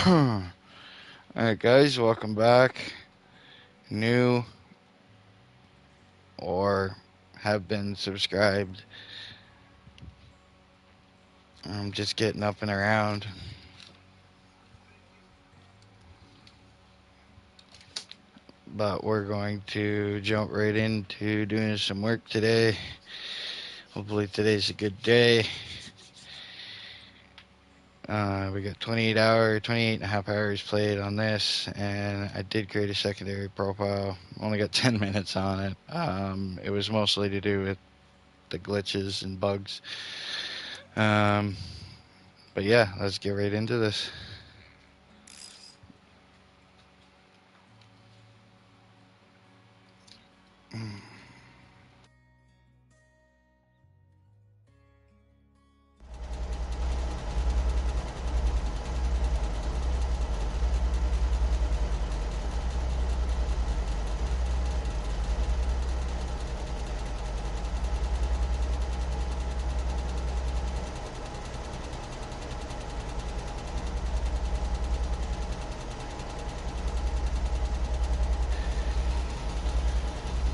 Alright, guys, welcome back. New or have been subscribed. I'm just getting up and around. But we're going to jump right into doing some work today. Hopefully, today's a good day. We got 28 and a half hours played on this, and I did create a secondary profile. Only got 10 minutes on it. It was mostly to do with the glitches and bugs. But yeah, let's get right into this.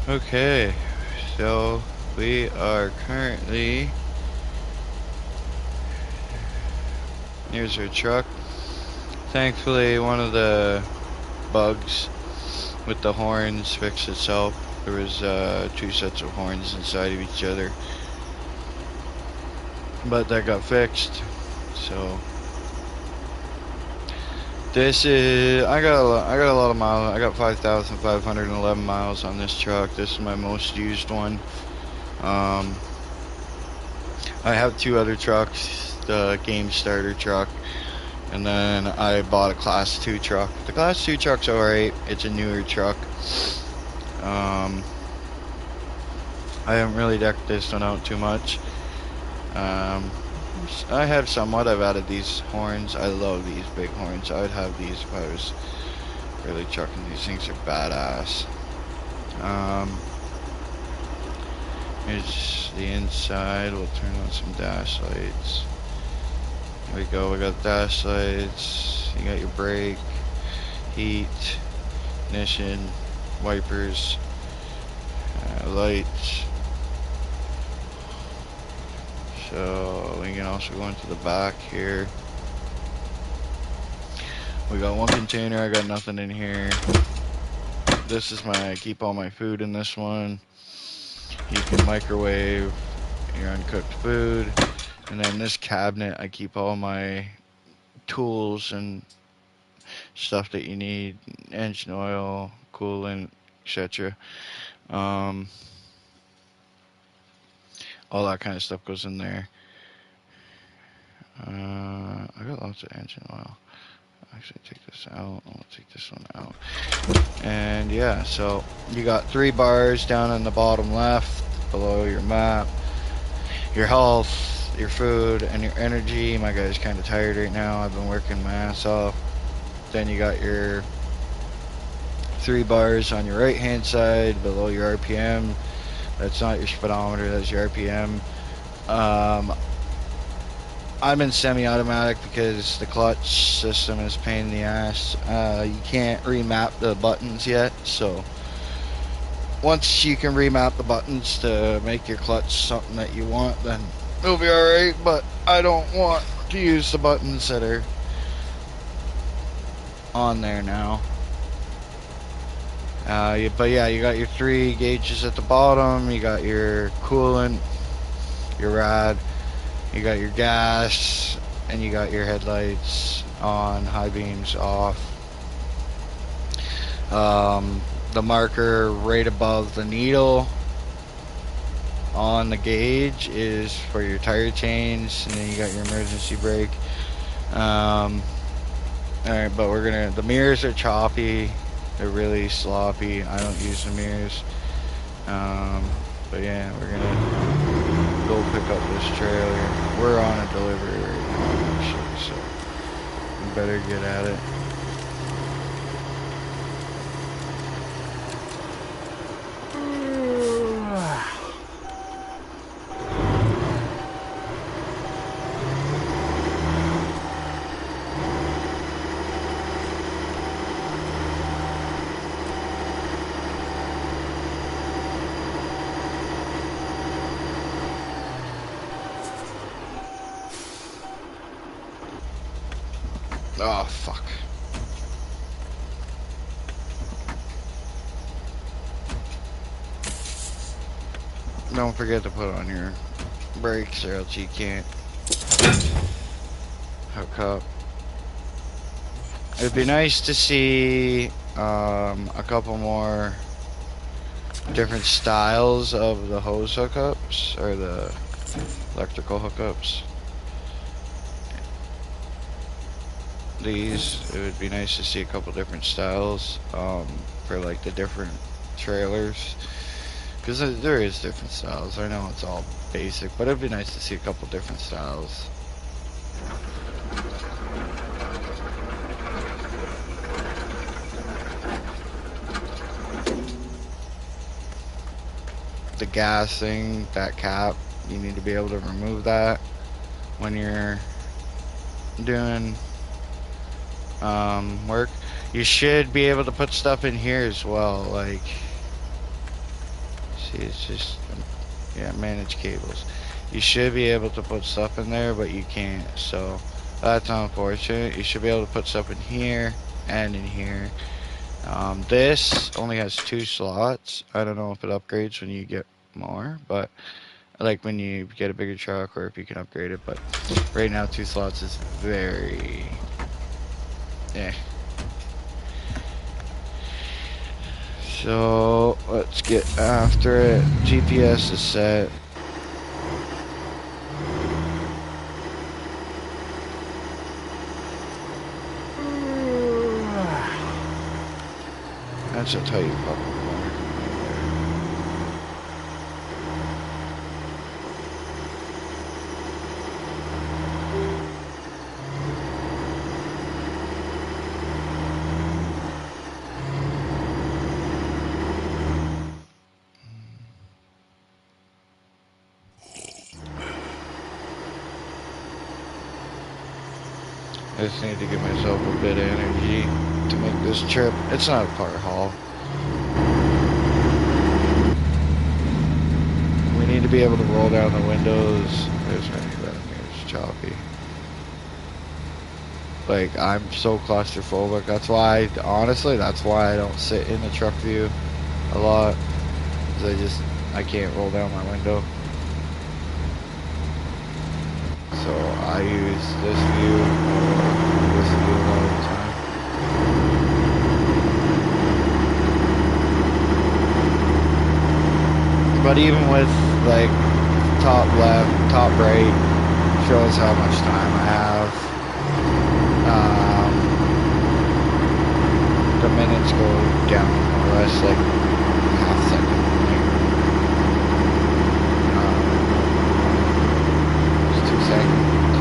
Okay, so we are currently, here's our truck. Thankfully, one of the bugs with the horns fixed itself. There was two sets of horns inside of each other, but that got fixed. So this is, I got a lot of miles. I got 5,511 miles on this truck. This is my most used one. I have two other trucks, the game starter truck, and then I bought a class 2 truck. The class 2 truck's alright. It's a newer truck. I haven't really decked this one out too much. I have somewhat. I've added these horns. I love these big horns. I would have these if I was really trucking. These things are badass. Here's the inside. We'll turn on some dash lights. Here we go. We got dash lights. You got your brake, heat, ignition, wipers, lights. So we can also go into the back here. We got one container. I got nothing in here. This is I keep all my food in this one. You can microwave your uncooked food. And then this cabinet, I keep all my tools and stuff that you need, engine oil, coolant, etc. All that kind of stuff goes in there. I got lots of engine oil. Actually, take this out. I'll take this one out. And yeah, so you got 3 bars down in the bottom left below your map. Your health, your food, and your energy. My guy's kind of tired right now. I've been working my ass off. Then you got your 3 bars on your right hand side below your RPM. That's not your speedometer, that's your RPM. I'm in semi-automatic because the clutch system is a pain in the ass. You can't remap the buttons yet, so once you can remap the buttons to make your clutch something that you want, then it'll be alright, but I don't want to use the buttons that are on there now. But yeah, you got your 3 gauges at the bottom, you got your coolant, your rad, you got your gas, and you got your headlights on, high beams off. The marker right above the needle on the gauge is for your tire change, and then you got your emergency brake. Alright, but the mirrors are choppy, they're really sloppy. I don't use the mirrors. But yeah, we're gonna go pick up this trailer. We're on a delivery right now, actually, so we better get at it. Oh, fuck. Don't forget to put on your brakes or else you can't hook up. It'd be nice to see a couple more different styles of the hose hookups or the electrical hookups. These, it would be nice to see a couple different styles for like the different trailers, because there is different styles. I know it's all basic, but it'd be nice to see a couple different styles. The gassing, that cap, you need to be able to remove that when you're doing work. You should be able to put stuff in here as well, like, see, it's just, yeah, manage cables. You should be able to put stuff in there, but you can't, so that's unfortunate. You should be able to put stuff in here and in here. This only has 2 slots. I don't know if it upgrades when you get more, but like when you get a bigger truck or if you can upgrade it, but right now 2 slots is very So let's get after it. GPS is set. That's a tight fucking corner. I just need to give myself a bit of energy to make this trip. It's not a far haul. We need to be able to roll down the windows. There's many it's choppy. Like, I'm so claustrophobic. That's why, honestly, that's why I don't sit in the truck view a lot. Because I can't roll down my window. So I use this view or this view a lot of the time. But even with like top left, top right, shows how much time I have. The minutes go down more or less, like half second. Seconds.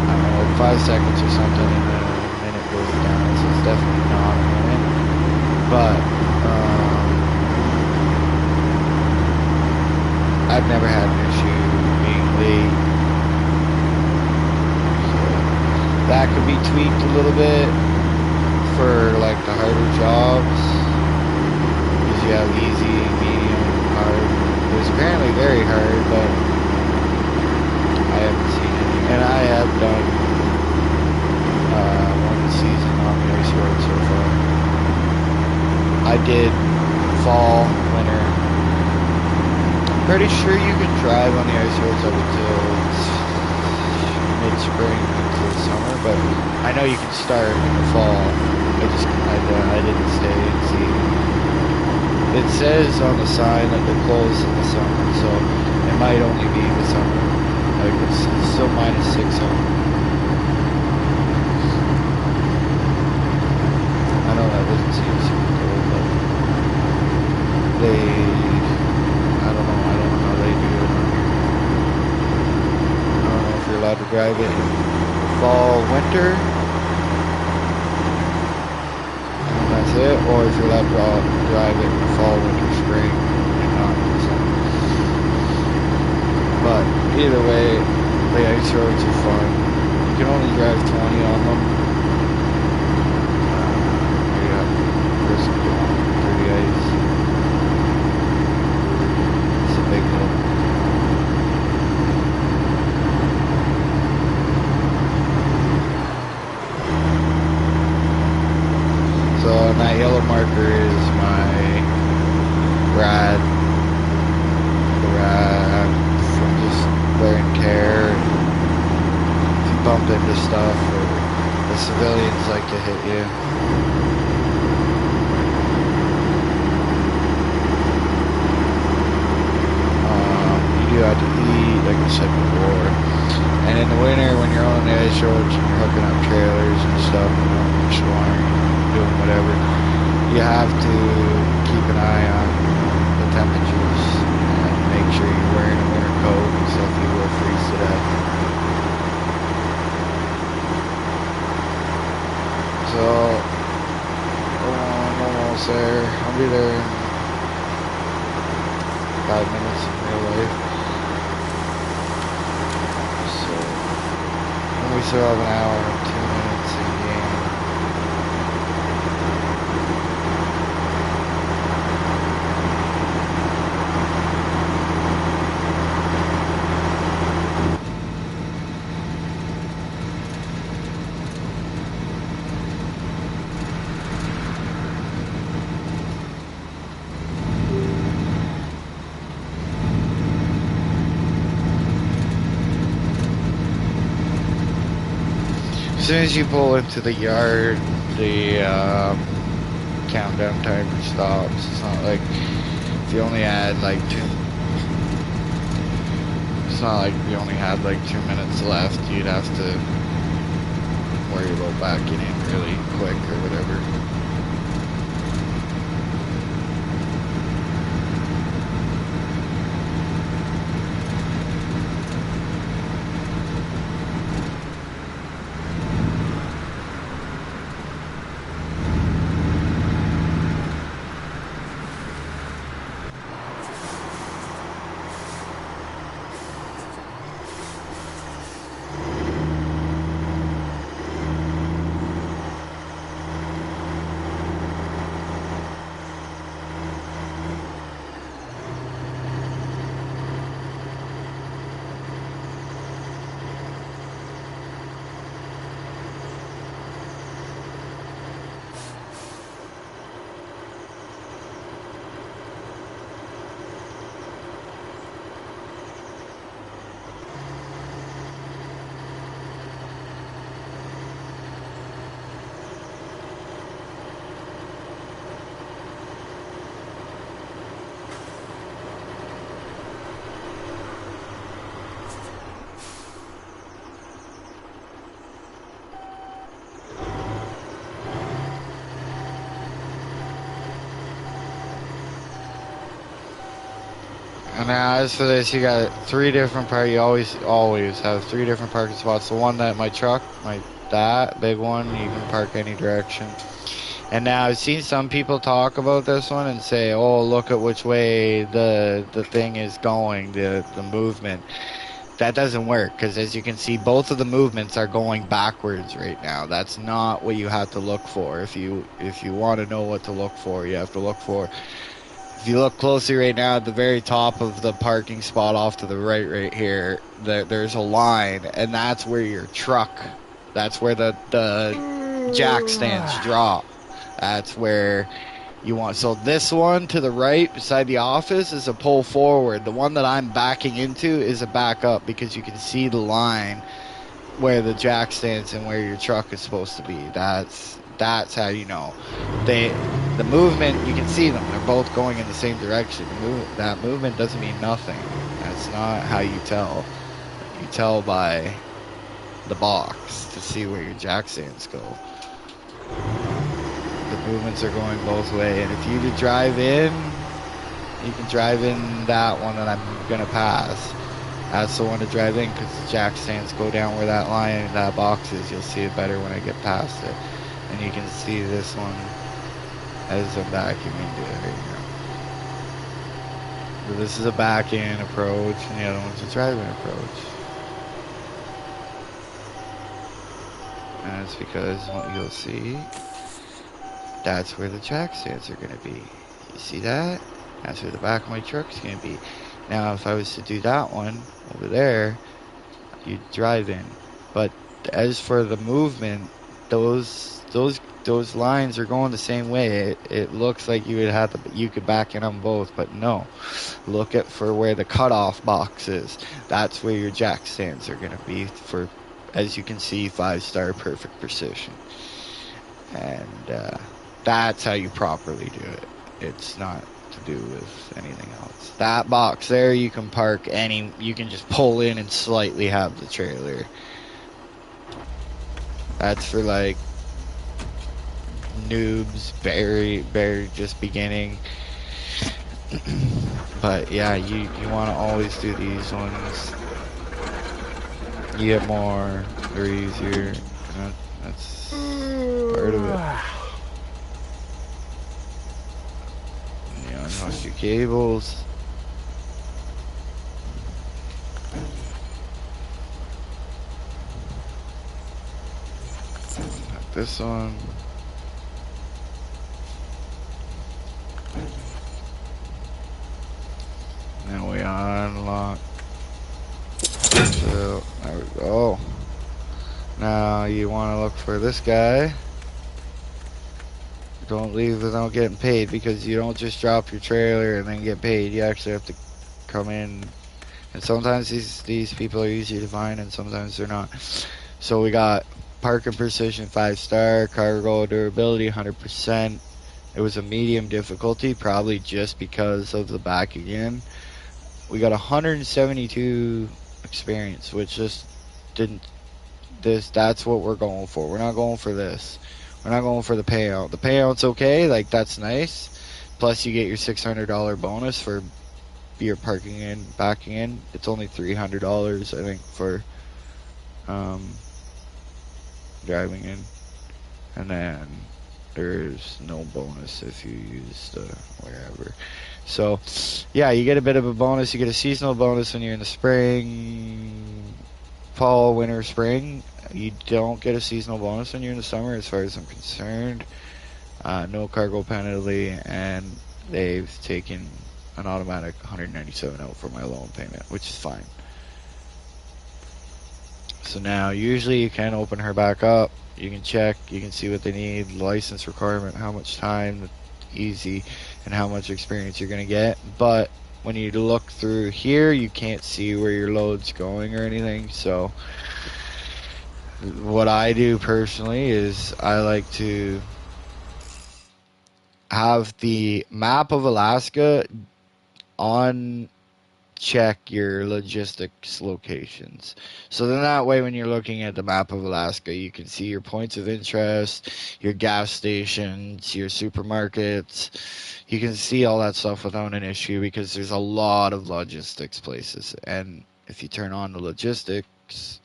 I don't know, like 5 seconds or something, and then a minute goes down, so it's definitely not a minute. But I've never had an issue being late. So that could be tweaked a little bit for like the harder jobs, because you have easy, medium, hard. It was apparently very hard, but I haven't seen any. And I have done one season on the ice road so far. I did fall, winter. I'm pretty sure you can drive on the ice roads up until mid-spring until summer, but I know you can start in the fall. I didn't stay and see. It says on the sign that they're closed in the summer, so it might only be the summer. Like, it's still -6 on. I know that doesn't seem super cool, but I don't know how they do it on here. I don't know if you're allowed to drive it in fall, winter. That's it, or if you're allowed to drive it in fall, winter, spring, and not in the summer. But either way, the ice roads are fun. You can only drive 20 on them. You got first going through the ice. It's a big hill. driver is my Brad. From just wear and tear. If you bump into stuff, or the civilians like to hit you. You do have to eat, like I said before. And in the winter, when you're on the ice roads and you're hooking up trailers and stuff, you're exploring, doing whatever, you have to keep an eye on the temperatures and make sure you're wearing a winter coat and stuff. You will freeze to death. So, I'm almost there. I'll be there in 5 minutes in real life. So, and we still have an hour and 2 minutes in game. As soon as you pull into the yard, the countdown timer stops. It's not like if you only had like it's not like if you only had like 2 minutes left, you'd have to worry about backing in really quick or whatever. And now as for this, you got 3 different you always have 3 different parking spots. The one that my truck, that big one, you can park any direction. And now I've seen some people talk about this one and say, oh, look at which way the thing is going, the movement. That doesn't work, because as you can see, both of the movements are going backwards right now. That's not what you have to look for. If you want to know what to look for, you have to look for, if you look closely right now at the very top of the parking spot off to the right here, there's a line, and that's where your truck, that's where the jack stands drop. That's where you want. So this one to the right beside the office is a pull forward. The one that I'm backing into is a back up, because you can see the line where the jack stands and where your truck is supposed to be. That's how you know. The movement, you can see them. They're both going in the same direction. That movement doesn't mean nothing. That's not how you tell. You tell by the box to see where your jack stands go. The movements are going both ways, and if you to drive in, you can drive in that one that I'm gonna pass. That's the one to drive in, because the jack stands go down where that line and that box is. You'll see it better when I get past it. And you can see this one as I'm backing into it right now. So this is a back in approach, and the other one's a drive in approach. And that's because what you'll see, that's where the jack stands are going to be. You see that? That's where the back of my truck's going to be. Now, if I was to do that one over there, you'd drive in. But as for the movement, those those lines are going the same way. It looks like you could back in them both, but no. Look at for where the cutoff box is. That's where your jack stands are going to be for, as you can see, 5-star perfect precision. And that's how you properly do it. It's not to do with anything else. That box there, you can park you can just pull in and slightly have the trailer. That's for like noobs, very just beginning. But yeah, you want to always do these ones. You get more, they're easier. That's part of it. You unhook your cables. Got this one. Now we unlock. So, there we go. Now you want to look for this guy. Don't leave without getting paid, because you don't just drop your trailer and then get paid. You actually have to come in. And sometimes these people are easy to find and sometimes they're not. So we got parking precision 5-star, cargo durability 100%. It was a medium difficulty, probably just because of the backing in. We got 172 experience, which just didn't. That's what we're going for. We're not going for this. We're not going for the payout. The payout's okay, like that's nice. Plus you get your $600 bonus for your parking in, backing in. It's only $300, I think, for driving in. And then there's no bonus if you use the wherever. So, yeah, you get a bit of a bonus. You get a seasonal bonus when you're in the spring, fall, winter, spring. You don't get a seasonal bonus when you're in the summer, as far as I'm concerned. No cargo penalty, and they've taken an automatic 197 out for my loan payment, which is fine. So now, usually you can open her back up. You can check, you can see what they need, license requirement, how much time, easy, and how much experience you're going to get. But when you look through here, you can't see where your load's going or anything. So what I do personally is I like to have the map of Alaska on check your logistics locations. So then that way when you're looking at the map of Alaska, you can see your points of interest, your gas stations, your supermarkets. You can see all that stuff without an issue, because there's a lot of logistics places. And if you turn on the logistics,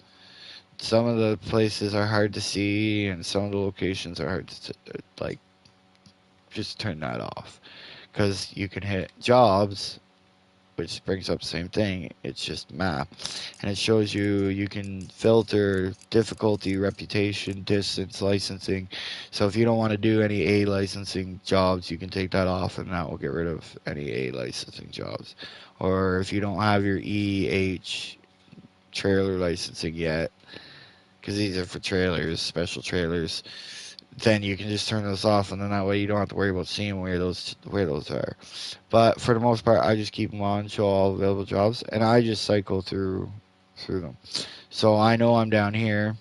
some of the places are hard to see and some of the locations are hard to, like, just turn that off. Because you can hit jobs, which brings up the same thing. It's just map, and it shows you can filter difficulty, reputation, distance, licensing. So if you don't want to do any A licensing jobs, you can take that off, and that will get rid of any A licensing jobs. Or if you don't have your EH trailer licensing yet, because these are for trailers, special trailers, then you can just turn those off, and then that way you don't have to worry about seeing where those are. But for the most part, I just keep them on, show all available jobs, and I just cycle through them. So I know I'm down here,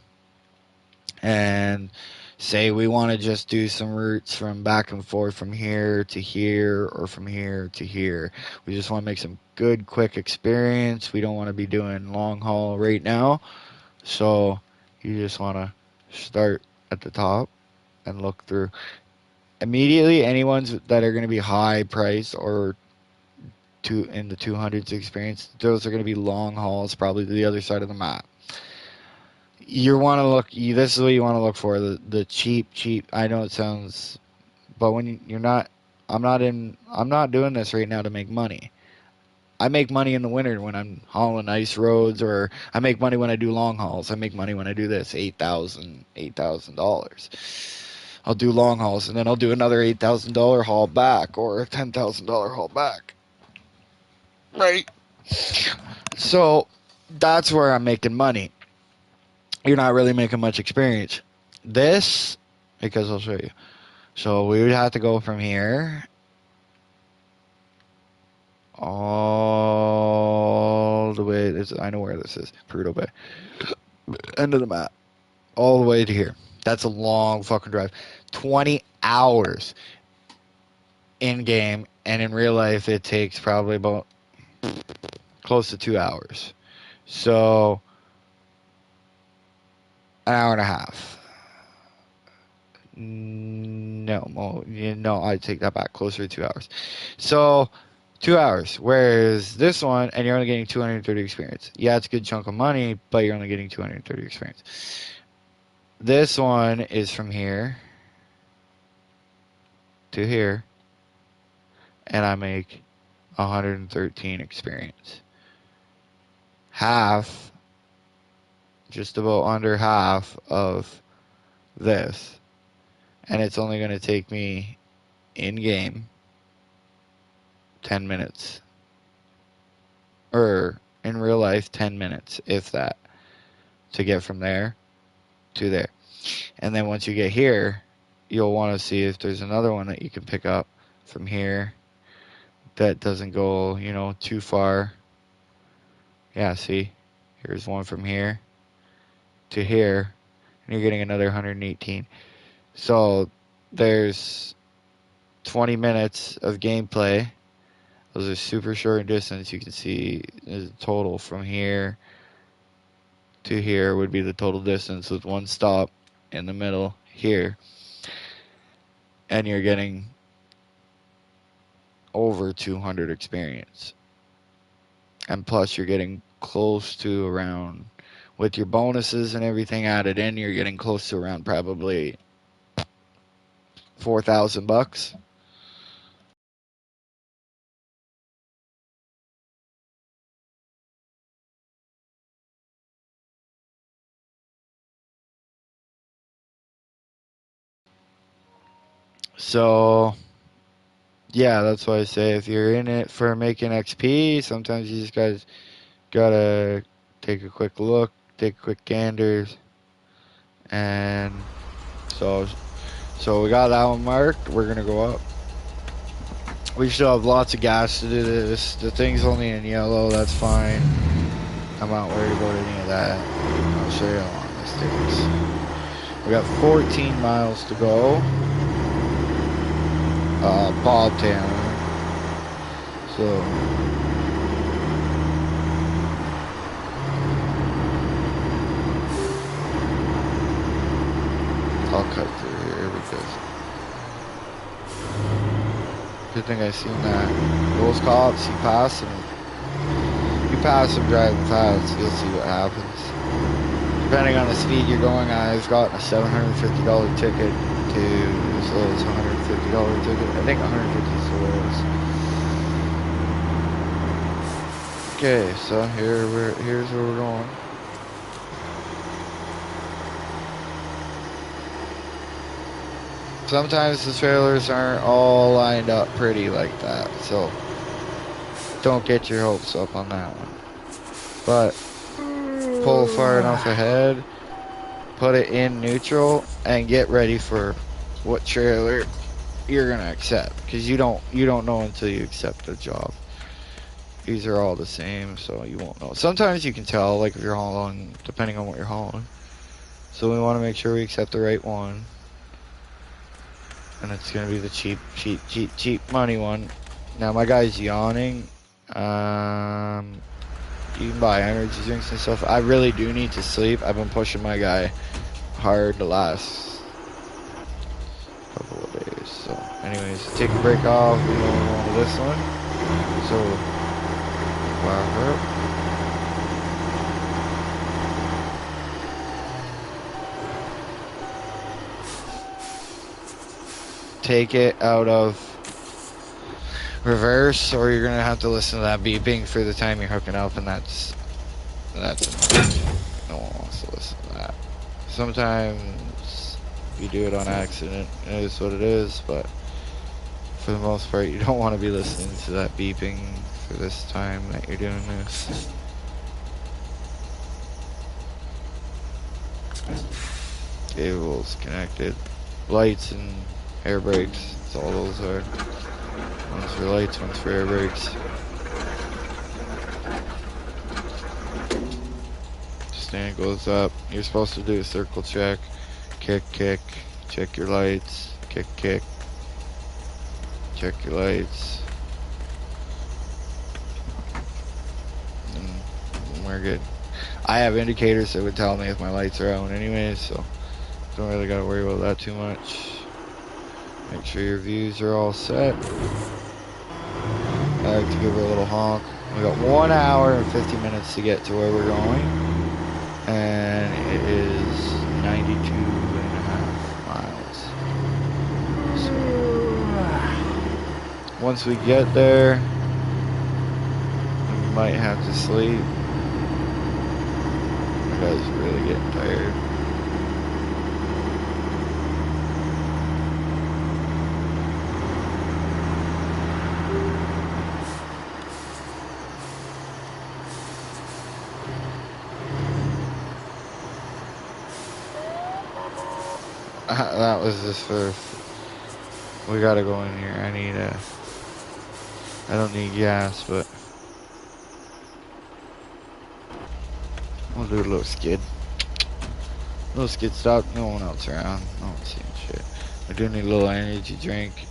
and say we want to just do some routes from back and forth from here to here or from here to here. We just want to make some good, quick experience. We don't want to be doing long haul right now. So you just want to start at the top and look through. Immediately, any ones that are going to be high priced or in the 200s experience, those are going to be long hauls, probably to the other side of the map. You want to look. This is what you want to look for: the cheap. I know it sounds, but when you're not, I'm not doing this right now to make money. I make money in the winter when I'm hauling ice roads, or I make money when I do long hauls. I make money when I do this, $8,000. I'll do long hauls, and then I'll do another $8,000 haul back, or a $10,000 haul back. Right. So that's where I'm making money. You're not really making much experience. This because I'll show you. So we would have to go from here all the way. I know where this is. Prudhoe Bay. End of the map. All the way to here. That's a long fucking drive. 20 hours in game, and in real life it takes probably about close to 2 hours. So an hour and a half. No, I take that back. Closer to 2 hours. So 2 hours. Whereas this one, and you're only getting 230 experience. Yeah, it's a good chunk of money, but you're only getting 230 experience. This one is from here to here, and I make 113 experience. Half, just about under half of this. And it's only going to take me in game 10 minutes. Or in real life, 10 minutes, if that, to get from there to there. And then once you get here, you'll want to see if there's another one that you can pick up from here that doesn't go, too far. Yeah, see? Here's one from here to here, and you're getting another 118. So there's 20 minutes of gameplay. Those are super short in distance. You can see the total from here to here would be the total distance with one stop in the middle here. And you're getting over 200 experience. And plus you're getting close to around, with your bonuses and everything added in, you're getting close to around probably $4,000. So yeah, that's why I say if you're in it for making XP, sometimes you just guys gotta take a quick look, take a quick gander, and so we got that one marked. We're gonna go up. We still have lots of gas to do this. The thing's only in yellow, that's fine. I'm not worried about any of that. I'll show you how long this takes. We got 14 miles to go. Bobtown. So I'll cut through here because good thing I seen that. Those cops, you pass them driving fast, you'll see what happens. Depending on the speed you're going at, I've gotten a $750 ticket to as low as $150 ticket. I think 150 is the lowest. Okay, so here's where we're going. Sometimes the trailers aren't all lined up pretty like that, so don't get your hopes up on that one. But pull far enough ahead, put it in neutral, and get ready for what trailer you're gonna accept, because you don't know until you accept the job. These are all the same, so you won't know. Sometimes you can tell, like if you're hauling, depending on what you're hauling. So we want to make sure we accept the right one, and it's gonna be the cheap money one. Now my guy's yawning. You can buy energy drinks and stuff. I really do need to sleep. I've been pushing my guy hard the last couple of days. So anyways, take a break off. We don't want to this one. So wire up. Take it out of reverse, or you're gonna have to listen to that beeping for the time you're hooking up, and that's enough. No one wants to listen to that. Sometimes you do it on accident, it is what it is, but for the most part you don't want to be listening to that beeping for this time that you're doing this. Cable's connected. lights and air brakes. That's all those are. One's for lights, one's for air brakes. Stand goes up. You're supposed to do a circle check. Kick, kick. Check your lights. Kick, kick. Check your lights. And we're good. I have indicators that would tell me if my lights are out anyways, so don't really gotta worry about that too much. Make sure your views are all set. I like to give her a little honk. We got 1 hour and 50 minutes to get to where we're going. And it is 92.5 miles. So, once we get there, we might have to sleep. You guys are really getting tired. That was just for. We gotta go in here. I don't need gas, but we'll do a little skid. Little skid stop. No one else around. No one's seeing shit. I do need a little energy drink.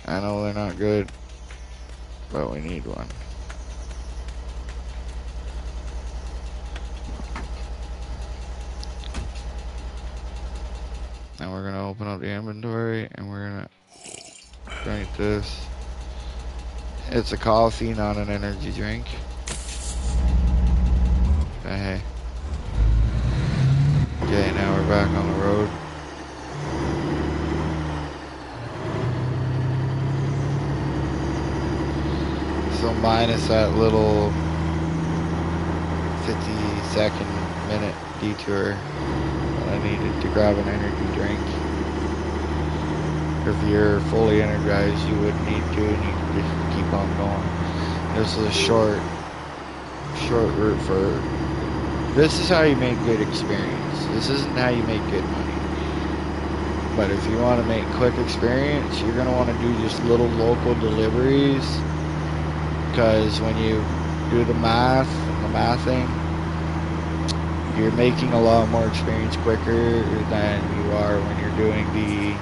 I know they're not good, but we need one. Now we're gonna open up the inventory and we're gonna drink this. It's a coffee, not an energy drink. Hey. Okay, now we're back on the road. So minus that little 50-second minute detour that I needed to grab an energy drink. If you're fully energized, you wouldn't need to, and you can just keep on going. This is a short route for. This is how you make good experience. This isn't how you make good money. But if you want to make quick experience, you're gonna want to do just little local deliveries. Because when you do the mathing, you're making a lot more experience quicker than you are when you're doing the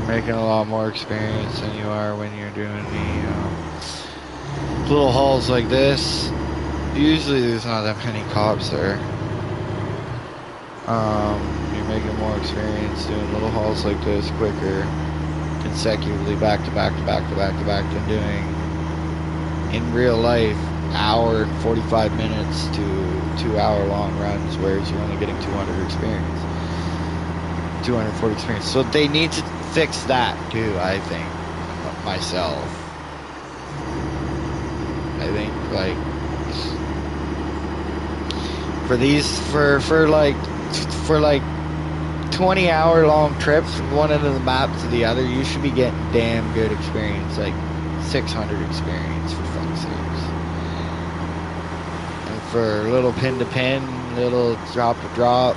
making a lot more experience than you are when you're doing the little hauls like this. Usually there's not that many cops there. You're making more experience doing little hauls like this quicker, consecutively back to back to back to back to back than doing in real life hour and 45 minutes to 2 hour long runs, whereas you're only getting 200 experience. 240 experience. So they need to fix that too, I think, myself. I think like for like 20-hour long trips from one end of the map to the other, you should be getting damn good experience, like 600 experience for fuck's sakes. And for little pin to pin, little drop to drop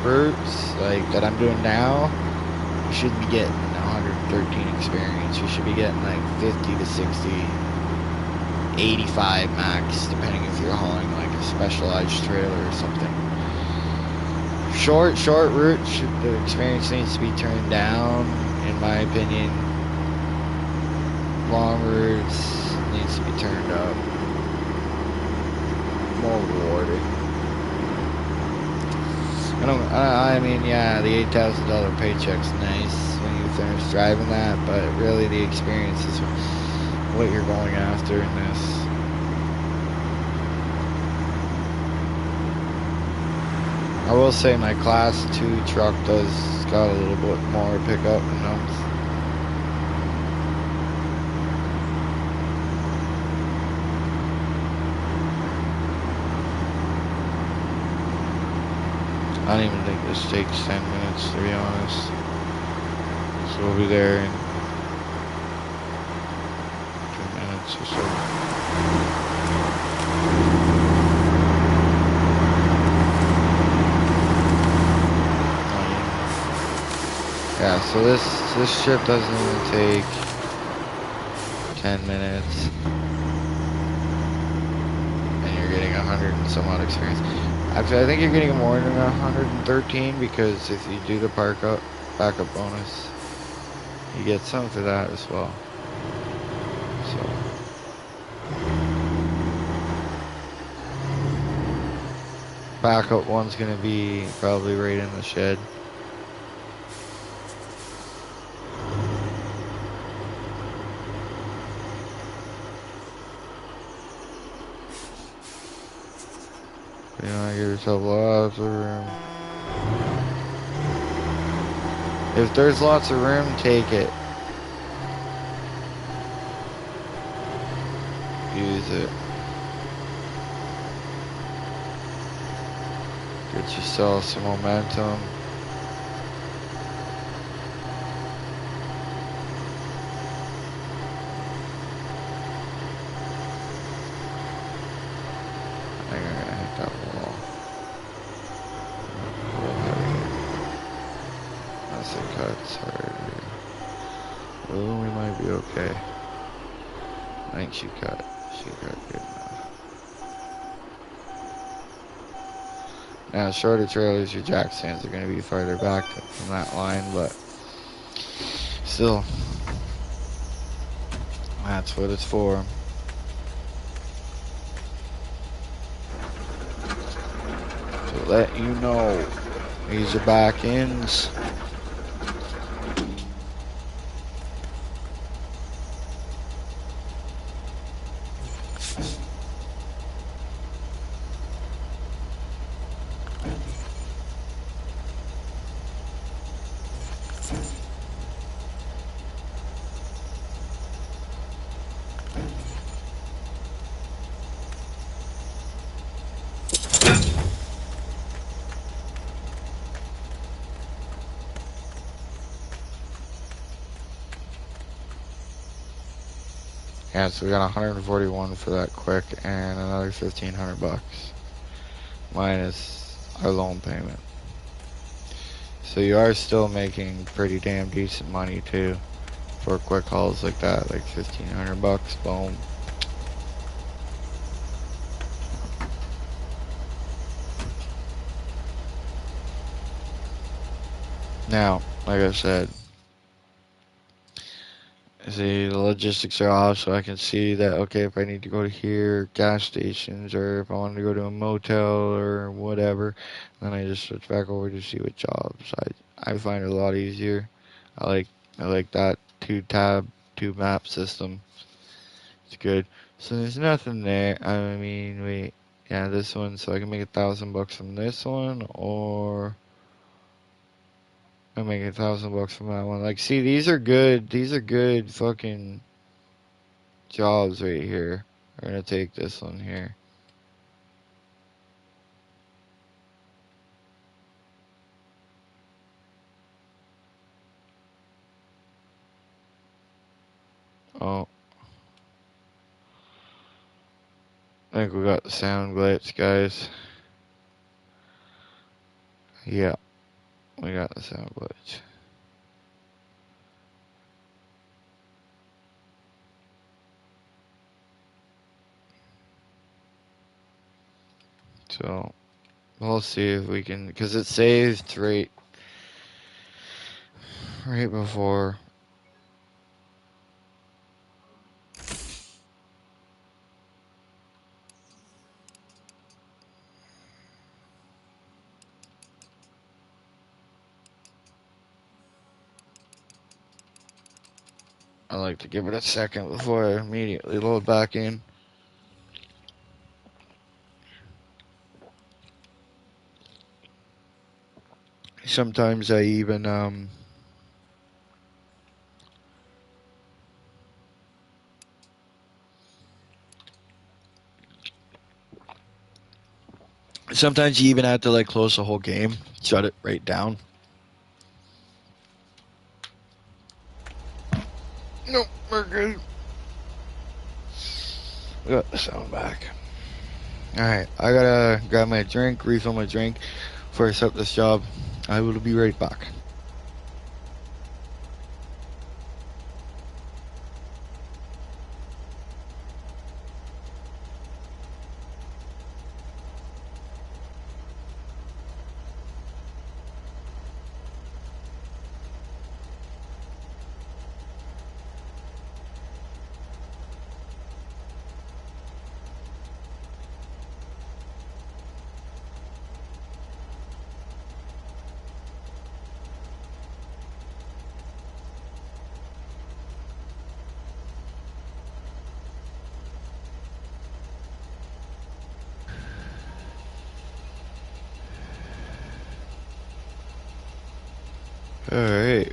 routes like that I'm doing now, you shouldn't be getting 113 experience. You should be getting like 50 to 60, 85 max, depending if you're hauling like a specialized trailer or something. Short routes, the experience needs to be turned down, in my opinion. Long routes needs to be turned up. More rewarding. I mean, yeah, the $8,000 paycheck's nice when you finish driving that, but really the experience is what you're going after in this. I will say my class 2 truck does got a little bit more pickup than those. I don't even think this takes 10 minutes, to be honest. So we'll be there in 2 minutes or so. Yeah, so this trip doesn't even take 10 minutes. And you're getting 100 and some odd experience. Actually, I think you're getting more than 113 because if you do the backup bonus, you get some for that as well. So backup one's gonna be probably right in the shed. You know, give yourself lots of room. If there's lots of room, take it. Use it. Get yourself some momentum. I'm gonna hit that wall. Unless it cuts hard. Oh, we might be okay. I think she cut. She cut good enough. Now, shorter trailers, your jack stands are going to be farther back from that line, but still, that's what it's for. To let you know, these are back ends. Yeah, so we got 141 for that quick and another 1,500 bucks minus our loan payment. So you are still making pretty damn decent money too for quick hauls like that, like 1,500 bucks, boom. Now, like I said, see, the logistics are off, so I can see that, okay, if I need to go to here, gas stations, or if I want to go to a motel or whatever, then I just switch back over to see what jobs. I find it a lot easier. I like that two map system. It's good. So there's nothing there. I mean, wait, yeah, this one. So I can make $1,000 from this one, or I make $1,000 from that one. Like, see, these are good. These are good fucking jobs right here. We're gonna take this one here. Oh, I think we got the sound glitch, guys. Yeah, we got the sound glitch. So we'll see if we can, because it saved right before. I like to give it a second before I immediately load back in. Sometimes I even Sometimes you even have to like close the whole game, shut it right down. Nope, we're good. We got the sound back. Alright, I gotta grab my drink, refill my drink before I start this job. I will be right back. Alright.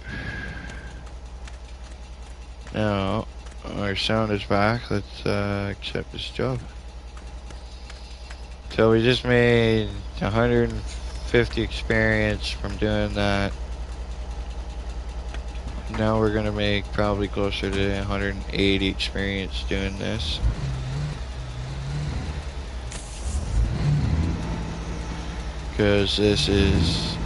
Now, our sound is back. Let's accept this job. So we just made 150 experience from doing that. Now we're gonna make probably closer to 180 experience doing this. Because this is...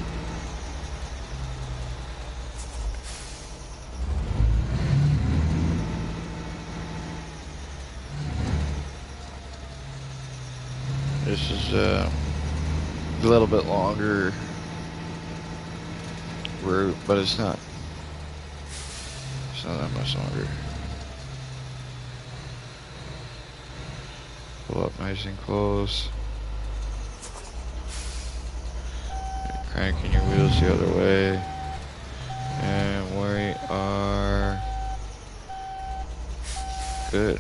This is a little bit longer route, but it's not that much longer. Pull up nice and close. Cranking your wheels the other way. And we are good.